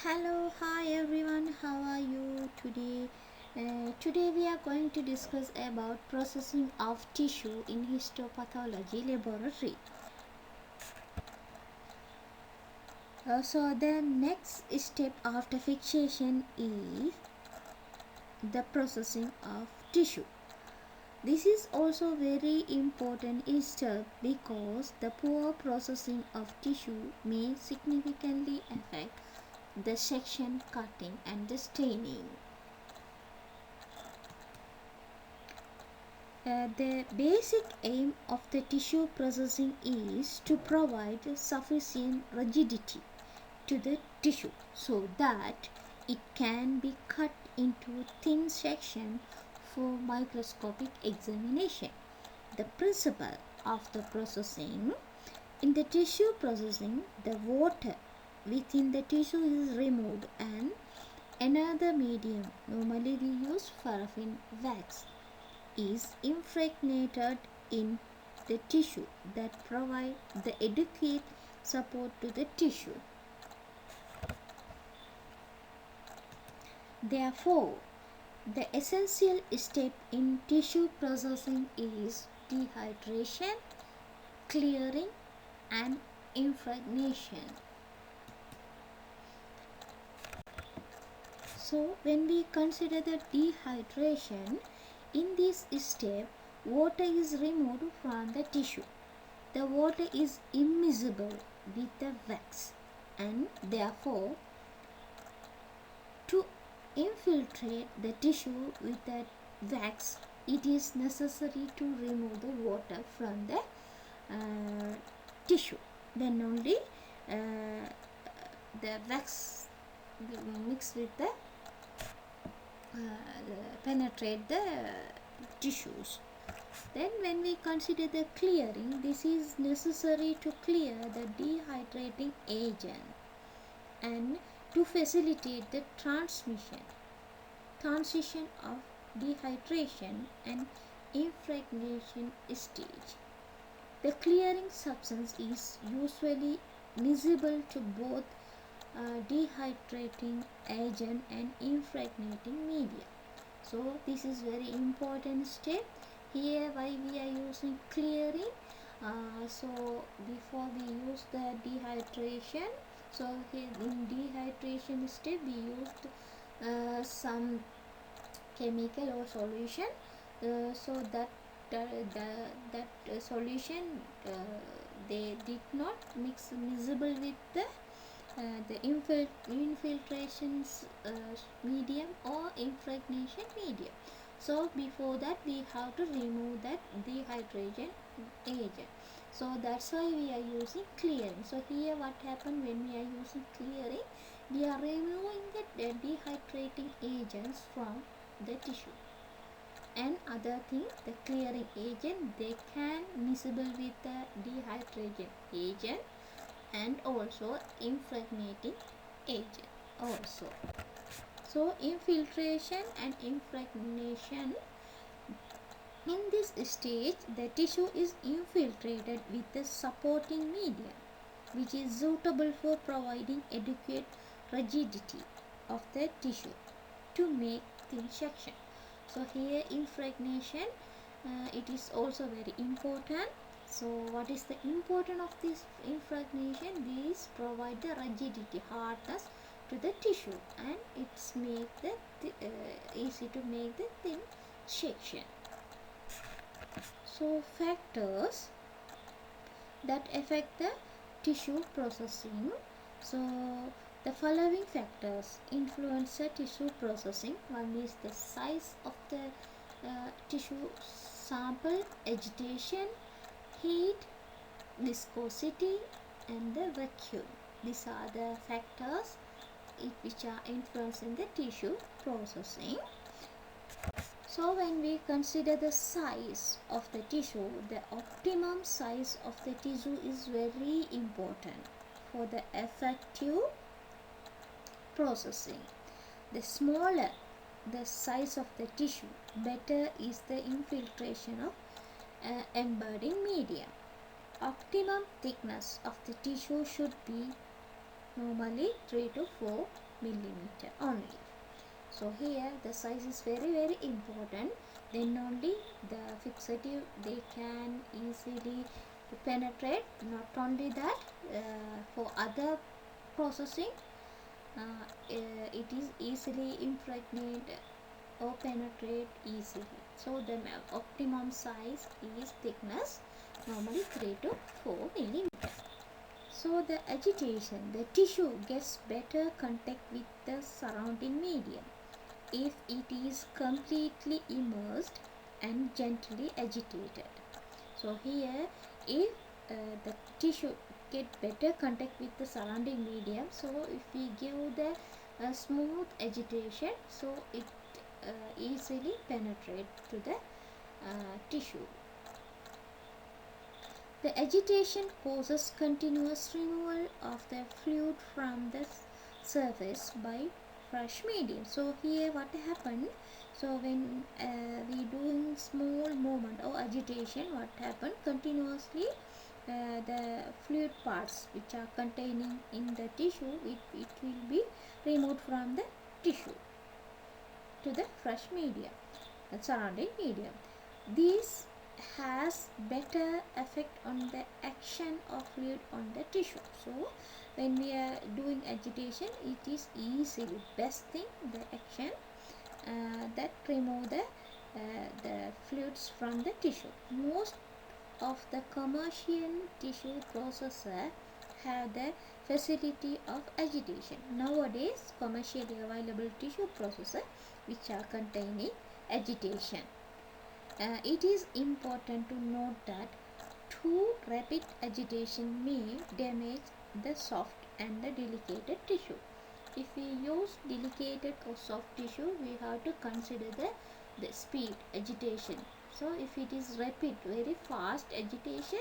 Hello, hi everyone. How are you today? Today we are going to discuss about processing of tissue in histopathology laboratory. So the next step after fixation is the processing of tissue. This is also very important step because the poor processing of tissue may significantly affect the section cutting and the staining. The basic aim of the tissue processing is to provide sufficient rigidity to the tissue so that it can be cut into thin sections for microscopic examination. The principle of the processing: in the tissue processing, the water within the tissue is removed and another medium, normally we use paraffin wax, is impregnated in the tissue that provide the adequate support to the tissue. Therefore, the essential step in tissue processing is dehydration, clearing, and impregnation. So, when we consider the dehydration, in this step, water is removed from the tissue. The water is immiscible with the wax, and therefore, to infiltrate the tissue with the wax, it is necessary to remove the water from the tissue. Then only the wax will mix with the penetrate the tissues. Then when we consider the clearing, this is necessary to clear the dehydrating agent and to facilitate the transition of dehydration and impregnation stage. The clearing substance is usually miscible to both dehydrating agent and impregnating media. So this is very important step. Here why we are using clearing. So before we use the dehydration, so here in dehydration step we used some chemical or solution, so that solution they did not mix miscible with the infiltrations medium or impregnation medium. So before that we have to remove that dehydration agent. So that's why we are using clearing. So here what happened when we are using clearing, we are removing the dehydrating agents from the tissue. And other thing, the clearing agent, they can miscible with the dehydrating agent and also impregnating agent also. So infiltration and impregnation: in this stage the tissue is infiltrated with the supporting medium which is suitable for providing adequate rigidity of the tissue to make thin section. So here impregnation, it is also very important. So what is the importance of this impregnation? These provide the rigidity, hardness to the tissue, and it's make the easy to make the thin section. So factors that affect the tissue processing. So the following factors influence the tissue processing. One is the size of the tissue sample, agitation, heat, viscosity, and the vacuum. These are the factors which are influencing the tissue processing. So when we consider the size of the tissue, the optimum size of the tissue is very important for the effective processing. The smaller the size of the tissue, better is the infiltration of embedding medium. Optimum thickness of the tissue should be normally 3 to 4 millimeter only. So here the size is very important. Then only the fixative they can easily penetrate. Not only that, for other processing, it is easily impregnate or penetrate easily. So the optimum size is thickness normally 3 to 4 millimeter. So the agitation, the tissue gets better contact with the surrounding medium if it is completely immersed and gently agitated. So here, if the tissue get better contact with the surrounding medium, so if we give the smooth agitation, so it easily penetrate to the tissue. The agitation causes continuous removal of the fluid from the surface by fresh medium. So here what happened, so when we doing small movement or agitation, what happened, continuously the fluid parts which are containing in the tissue, it will be removed from the tissue to the fresh medium, the surrounding medium. This has better effect on the action of fluid on the tissue. So when we are doing agitation, it is easily best thing the action that remove the fluids from the tissue. Most of the commercial tissue processor have the facility of agitation. Nowadays, commercially available tissue processor which are containing agitation. It is important to note that too rapid agitation may damage the soft and the delicate tissue. If we use delicate or soft tissue, we have to consider the speed agitation. So if it is rapid, very fast agitation,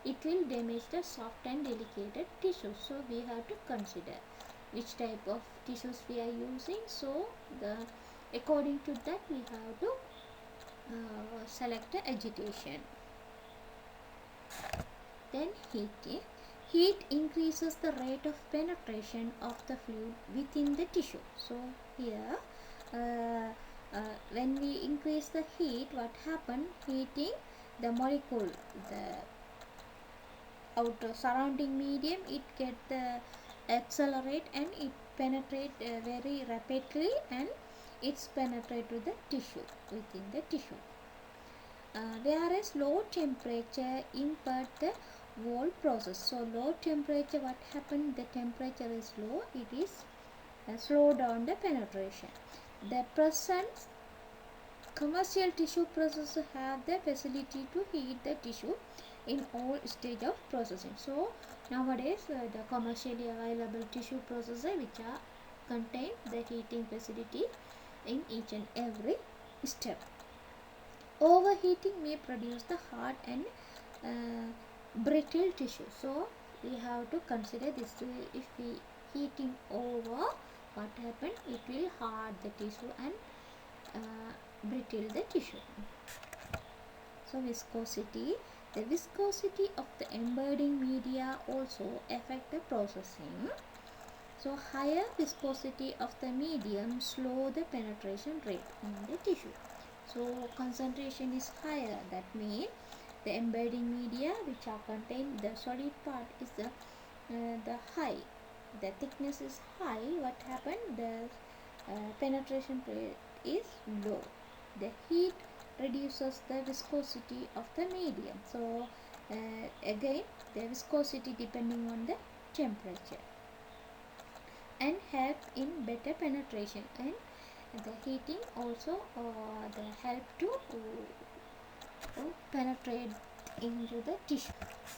it will damage the soft and delicate tissue. So we have to consider which type of tissues we are using. So according to that we have to select the agitation. Then heating. Heat increases the rate of penetration of the fluid within the tissue. So here when we increase the heat, what happen, heating the molecule, the outer surrounding medium, it get the accelerate and it penetrate very rapidly, and it's penetrate to the tissue, within the tissue. Whereas low temperature impede the whole process. So low temperature, what happened, the temperature is low, it is slow down the penetration. The present commercial tissue processors have the facility to heat the tissue in all stage of processing. So nowadays the commercially available tissue processor which are contain the heating facility in each and every step. Overheating may produce the hard and brittle tissue. So we have to consider this. If we heating over, what happen, it will hard the tissue and brittle the tissue. So viscosity. The viscosity of the embedding media also affect the processing. So higher viscosity of the medium slow the penetration rate in the tissue. So concentration is higher, that means the embedding media which are contained, the solid part is the high, the thickness is high, what happened, the penetration rate is low. The heat reduces the viscosity of the medium. So again the viscosity depending on the temperature and help in better penetration, and the heating also the help to penetrate into the tissue.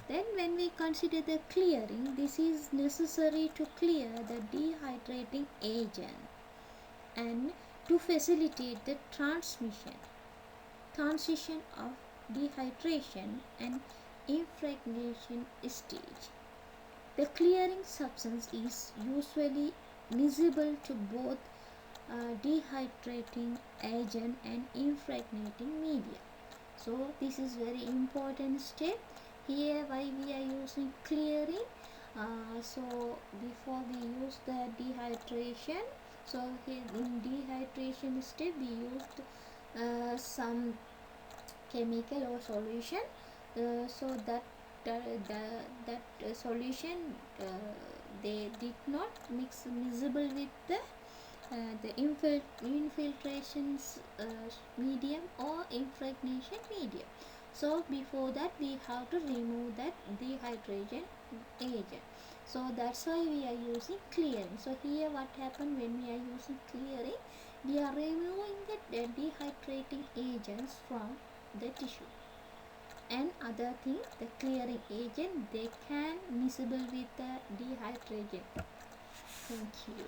Then when we consider the clearing, this is necessary to clear the dehydrating agent and to facilitate the transition of dehydration and impregnation stage. The clearing substance is usually miscible to both dehydrating agent and impregnating media. So this is very important step. Here why we are using clearing, So before we use the dehydration, so here in dehydration step we used some chemical or solution, so that solution they did not mix miscible with the infiltrations medium or impregnation medium. So before that we have to remove that dehydration agent. So that's why we are using clearing. So here what happened when we are using clearing, we are removing the dehydrating agents from the tissue. And other thing, the clearing agent, they can miscible with the dehydrating. Thank you.